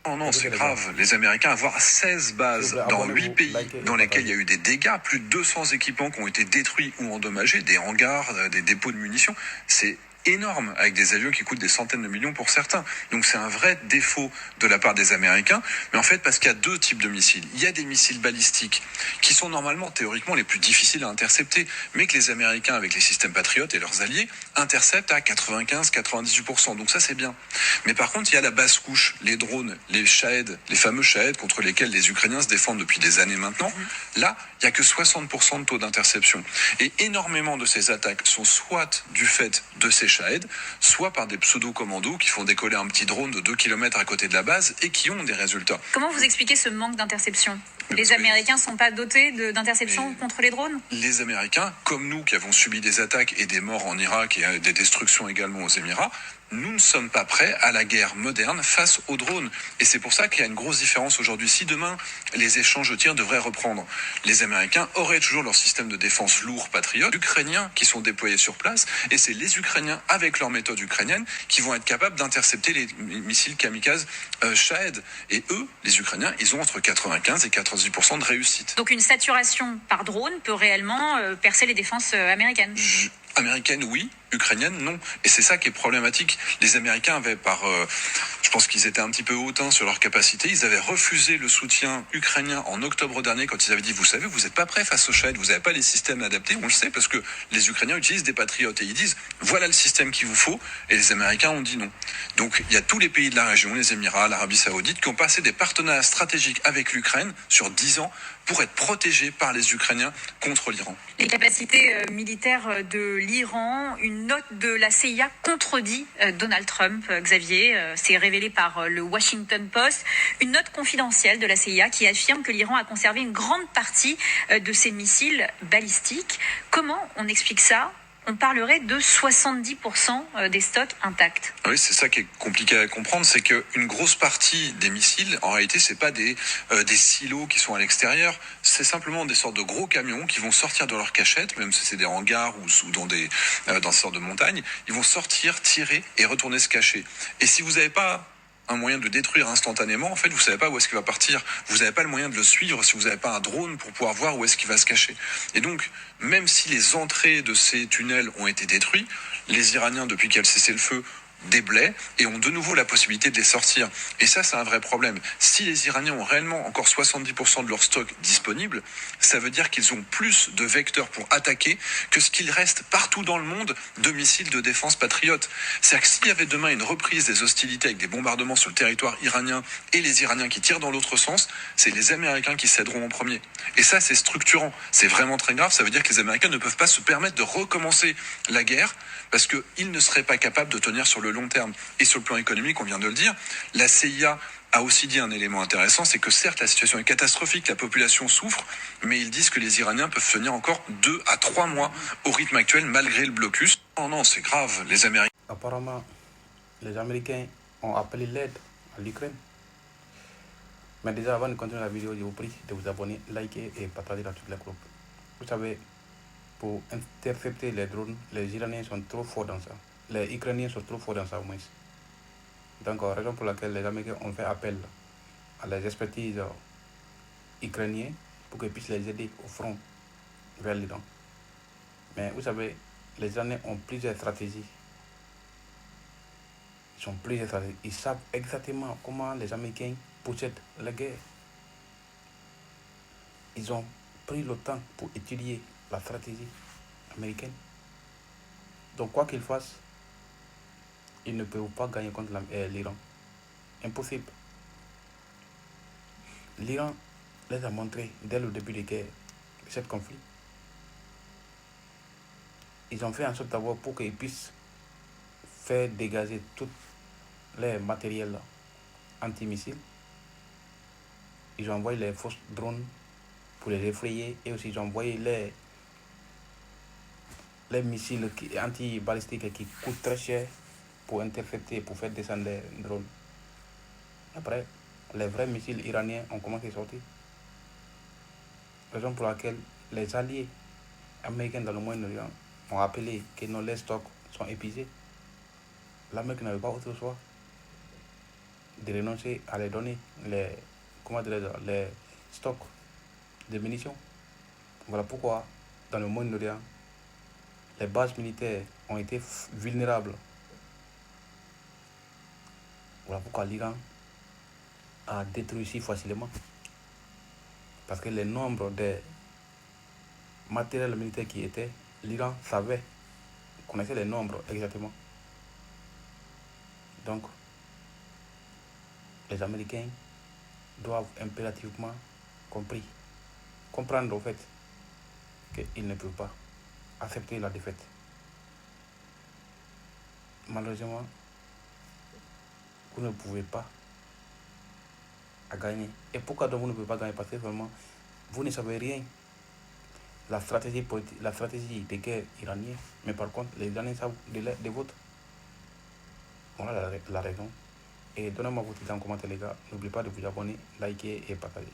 Non, non, c'est grave. Les Américains avoir 16 bases dans 8 pays dans lesquels il y a eu des dégâts, plus de 200 équipements qui ont été détruits ou endommagés, des hangars, des dépôts de munitions, c'est énorme, avec des avions qui coûtent des centaines de millions pour certains. Donc c'est un vrai défaut de la part des Américains, mais en fait parce qu'il y a deux types de missiles. Il y a des missiles balistiques qui sont normalement, théoriquement, les plus difficiles à intercepter, mais que les Américains, avec les systèmes Patriot et leurs alliés, interceptent à 95-98%. Donc ça c'est bien. Mais par contre, il y a la basse couche, les drones, les Shahed, les fameux Shahed contre lesquels les Ukrainiens se défendent depuis des années maintenant. Là, il n'y a que 60% de taux d'interception. Et énormément de ces attaques sont soit du fait de ces Shahed, soit par des pseudo-commandos qui font décoller un petit drone de 2 km à côté de la base et qui ont des résultats. Comment vous expliquez ce manque d'interception ? Les Américains ne sont pas dotés d'interception contre les drones ? Les Américains, comme nous qui avons subi des attaques et des morts en Irak et des destructions également aux Émirats, nous ne sommes pas prêts à la guerre moderne face aux drones. Et c'est pour ça qu'il y a une grosse différence aujourd'hui. Si demain, les échanges de tirs devraient reprendre, les Américains auraient toujours leur système de défense lourd patriote, ukrainiens qui sont déployés sur place, et c'est les Ukrainiens, avec leur méthode ukrainienne, qui vont être capables d'intercepter les missiles kamikazes Shahed. Et eux, les Ukrainiens, ils ont entre 95 et 98% de réussite. Donc une saturation par drone peut réellement percer les défenses américaines. Américaine, oui. Ukrainienne, non. Et c'est ça qui est problématique. Les Américains avaient je pense qu'ils étaient un petit peu hautains sur leur capacité. Ils avaient refusé le soutien ukrainien en octobre dernier quand ils avaient dit, vous savez, vous n'êtes pas prêts face aux Shahed, vous n'avez pas les systèmes adaptés. On le sait parce que les Ukrainiens utilisent des patriotes et ils disent, voilà le système qu'il vous faut. Et les Américains ont dit non. Donc, il y a tous les pays de la région, les Émirats, l'Arabie Saoudite, qui ont passé des partenariats stratégiques avec l'Ukraine sur 10 ans pour être protégés par les Ukrainiens contre l'Iran. Les capacités militaires de l'Iran, une note de la CIA contredit Donald Trump, Xavier, c'est révélé par le Washington Post, une note confidentielle de la CIA qui affirme que l'Iran a conservé une grande partie de ses missiles balistiques. Comment on explique ça ? On parlerait de 70% des stocks intacts. Oui, c'est ça qui est compliqué à comprendre, c'est qu'une grosse partie des missiles, en réalité, c'est pas des silos qui sont à l'extérieur, c'est simplement des sortes de gros camions qui vont sortir de leur cachette, même si c'est des hangars ou dans des sortes de montagnes, ils vont sortir, tirer et retourner se cacher. Et si vous n'avez pas un moyen de le détruire instantanément, en fait, vous savez pas où est-ce qu'il va partir. Vous n'avez pas le moyen de le suivre si vous n'avez pas un drone pour pouvoir voir où est-ce qu'il va se cacher. Et donc, même si les entrées de ces tunnels ont été détruits, les Iraniens, depuis qu'il y a le cessez-le-feu, déblaient et ont de nouveau la possibilité de les sortir. Et ça, c'est un vrai problème. Si les Iraniens ont réellement encore 70% de leur stock disponible, ça veut dire qu'ils ont plus de vecteurs pour attaquer que ce qu'il reste partout dans le monde de missiles de défense patriotes. C'est-à-dire que s'il y avait demain une reprise des hostilités avec des bombardements sur le territoire iranien et les Iraniens qui tirent dans l'autre sens, c'est les Américains qui céderont en premier. Et ça, c'est structurant. C'est vraiment très grave. Ça veut dire que les Américains ne peuvent pas se permettre de recommencer la guerre parce qu'ils ne seraient pas capables de tenir sur le long terme. Et sur le plan économique, on vient de le dire, la CIA a aussi dit un élément intéressant, c'est que certes la situation est catastrophique, la population souffre, mais ils disent que les Iraniens peuvent tenir encore 2 à 3 mois au rythme actuel malgré le blocus. Oh non, c'est grave, les Américains... Apparemment, les Américains ont appelé l'aide à l'Ukraine. Mais déjà, avant de continuer la vidéo, je vous prie de vous abonner, liker et partager dans toute la groupe. Vous savez, pour intercepter les drones, les Iraniens sont trop forts dans ça. Les Ukrainiens sont trop forts dans ça au moins. Donc, raison pour laquelle les Américains ont fait appel à les expertises ukrainiennes pour qu'ils puissent les aider au front vers l'Iran. Mais vous savez, les Iraniens ont plusieurs stratégies. Ils savent exactement comment les Américains possèdent la guerre. Ils ont pris le temps pour étudier la stratégie américaine. Donc, quoi qu'ils fassent, ils ne peuvent pas gagner contre l'Iran. Impossible. L'Iran les a montré dès le début de guerre, de ce conflit. Ils ont fait en sorte d'abord pour qu'ils puissent faire dégager tout les matériels antimissiles. Ils ont envoyé les fausses drones pour les effrayer et aussi ils ont envoyé les missiles anti-balistiques qui coûtent très cher pour intercepter, pour faire descendre les drones. Après, les vrais missiles iraniens ont commencé à sortir. Raison pour laquelle les alliés américains dans le Moyen-Orient ont appelé que les stocks sont épuisés. L'Amérique n'avait pas autre choix. de renoncer à les donner les stocks de munitions. Voilà pourquoi, dans le Moyen-Orient, les bases militaires ont été vulnérables. Voilà pourquoi l'Iran a détruit si facilement. Parce que le nombre de matériels militaires qui étaient, l'Iran connaissait les nombres exactement. Donc, les Américains doivent impérativement comprendre au fait qu'ils ne peuvent pas accepter la défaite. Malheureusement, vous ne pouvez pas gagner. Et pourquoi donc vous ne pouvez pas gagner? Parce que vraiment, vous ne savez rien. La stratégie de guerre iranienne, mais par contre, les Iraniens savent des vôtres. Voilà la raison. Et donnez-moi votre idée en commentaire, les gars. N'oubliez pas de vous abonner, liker et partager.